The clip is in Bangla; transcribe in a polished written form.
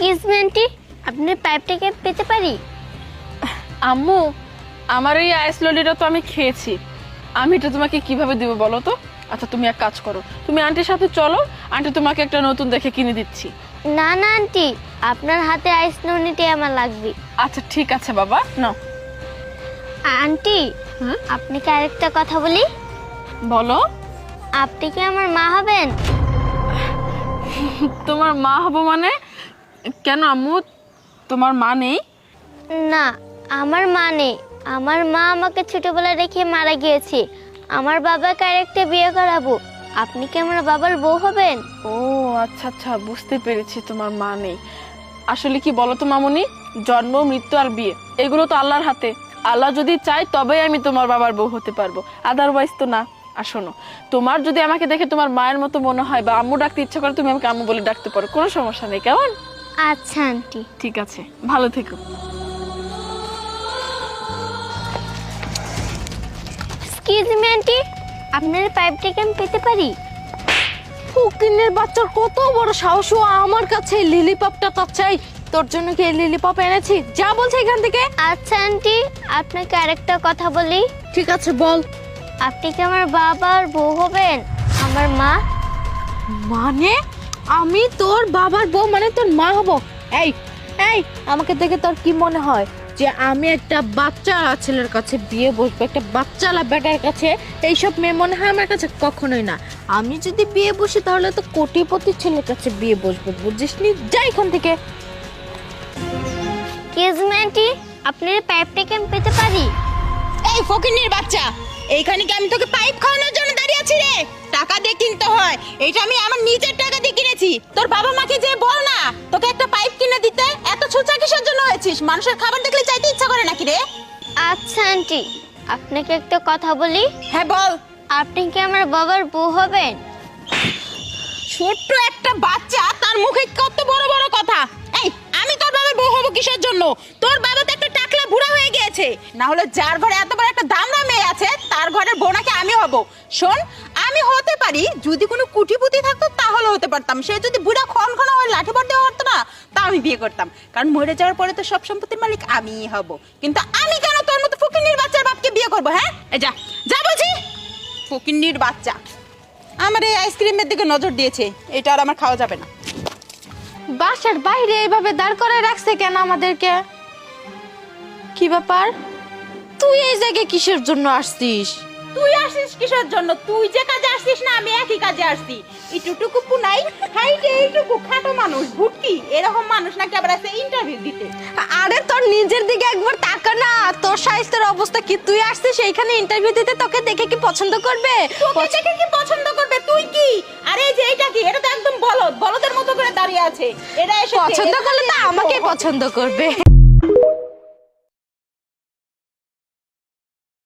এক্সকিউজ মি আন্টি, আপনার পাইপটাকে পেতে পারি? আম্মু, আমার এই আইস ললিটা তো আমি খেয়েছি, আমি এটা তোমাকে কিভাবে দিব বলো তো? আচ্ছা তুমি এক কাজ করো, তুমি আন্টির সাথে চলো, আন্টি তোমাকে একটা নতুন দেখে কিনে দিচ্ছি। না না আন্টি, আপনার হাতে আইস ললিটাই আমার লাগবে। আচ্ছা ঠিক আছে বাবা, নাও। আন্টি, আপনি কি আরেকটা কথা বলি? বলো। আপনি কি আমার মা হবেন? তোমার মা হবো মানে? কেন আম্মু, তোমার মা নেই? না, আমার মা নেই। আমার মা আমাকে ছোটবেলায় রেখে মারা গিয়েছে। আমার বাবাকে আরেকটা বিয়ে করাবো। আপনি কি আমার বাবার বউ হবেন? ও আচ্ছা আচ্ছা, বুঝতে পেরেছি তোমার মা নেই। আসলে কি বলো তো মামুনি, জন্ম, মৃত্যু আর বিয়ে এগুলো তো আল্লাহর হাতে। আল্লাহ যদি চায় তবেই আমি তোমার বাবার বউ হতে পারবো, আদারওয়াইজ তো না। আর শোনো, তোমার যদি আমাকে দেখে তোমার মায়ের মতো মনে হয় বা আম্মু ডাকতে ইচ্ছা করে, তুমি আমাকে আম্মু বলে ডাকতে পারো, কোনো সমস্যা নেই, কেমন? আচ্ছা আন্টি। ঠিক আছে, ভালো থেকো। এক্সকিউজ মি আন্টি, আপনার পাইপটাকে আমি পেতে পারি? ফকিনের বাচ্চার কত বড় সাহস, ও আমার কাছে লিলিপপটা চাই। তোর জন্য কি লিলিপপ এনেছি, যা বলছে এখান থেকে। আচ্ছা আন্টি, আপনাকে আরেকটা কথা বলি। ঠিক আছে বল। আপনি কি আমার বাবার বউ হবেন? আমার মা। মানে আমি তোর বাবার বউ, মানে তোর মা হব? এই এই, আমাকে দেখে তোর কি মনে হয় যে আমি একটা বাচ্চা ছেলের কাছে বিয়ে বসবো? একটা বাচ্চালা বেটার কাছে এইসব মেয়ে মনে হয় আমার কাছে? কখনোই না। আমি যদি বিয়ে বসি তাহলে তো কোটিপতি ছেলের কাছে বিয়ে বসবো, বুঝিস নি? যাই এখান থেকে। এক্সকিউজ মি আন্টি, আপনার পাইপটাকে আমি পেতে পারি? এই ফকিন্নির বাচ্চা, এইখানে কি আমি তোকে পাইপ খাওয়ানোর জন্য দাঁড়িয়ে আছি রে? টাকা দিয়ে কিনতে হয়, এটা আমি আমার নিজের টাকা দিয়ে কিনেছি। তোর বাবা মাকে যে বল না তোকে একটা পাইপ কিনে দিতে। এত ছোচা কিসের জন্য হয়েছিস? মানুষের খাবার দেখলে চাইতে ইচ্ছা করে নাকি রে? আচ্ছা আন্টি, আপনাকে একটা কথা বলি। হ্যাঁ বল। আপনি কি আমার বাবার বউ হবেন? ছোট্ট একটা বাচ্চা, তার মুখে কত বড় বড় কথা। এই, আমি তোর বাবার বউ হব কিসের জন্য? তোর বাবা তো একটা টাকলা বুড়া হয়ে গিয়েছে। না হলে যার ঘরে এত বড় একটা দামড়া মেয়ে আছে, তার ঘরের বউ নাকি আমি হব? শোন, আমি হতে পারি, যদি কোনো কুটিপুতি থাকতো তাহলে হতে পারতাম। সে যদি বুড়া খনখনা হয়ে লাঠি পড় দেওয়া হতো না, তা আমি বিয়ে করতাম, কারণ মরে যাওয়ার পরে তো সব সম্পত্তির মালিক আমিই হব। কিন্তু আমি কেন তোর মতো ফকিন্নির বাচ্চার বাপকে বিয়ে করবো? হ্যাঁ, এই যা যা বলছি। ফকিন্নির বাচ্চা আমার এই আইসক্রিমের দিকে নজর দিয়েছে, এটা আর আমার খাওয়া যাবে না। বাসার বাইরে এইভাবে দাঁড় করে রাখছে কেন আমাদেরকে? কি ব্যাপার? তুই এই জায়গায় কিসের জন্য আসছিস? তুই আসিস কিসের জন্য? তুই যে কাজে আসছিস না, আমি একই কাজে আসছি। এইটুকু পুনাই হাইটে এইটুকু খাটো মানুষ, ভুটকি এরকম মানুষ নাকি আবার আছে ইন্টারভিউ দিতে? আরে তোর নিজের দিকে একবার তাকা না, তোর স্বাস্থ্যের অবস্থা কি? তুই আসছিস এইখানে ইন্টারভিউ দিতে, তোকে দেখে কি পছন্দ করবে? তোকে দেখে কি পছন্দ করবে? তুই কি? আরে এই যে এটা কি? এটা তো একদম বলদ, বলদের মতো করে দাঁড়িয়ে আছে। এটা এসে পছন্দ করলে তো আমাকে পছন্দ করবে।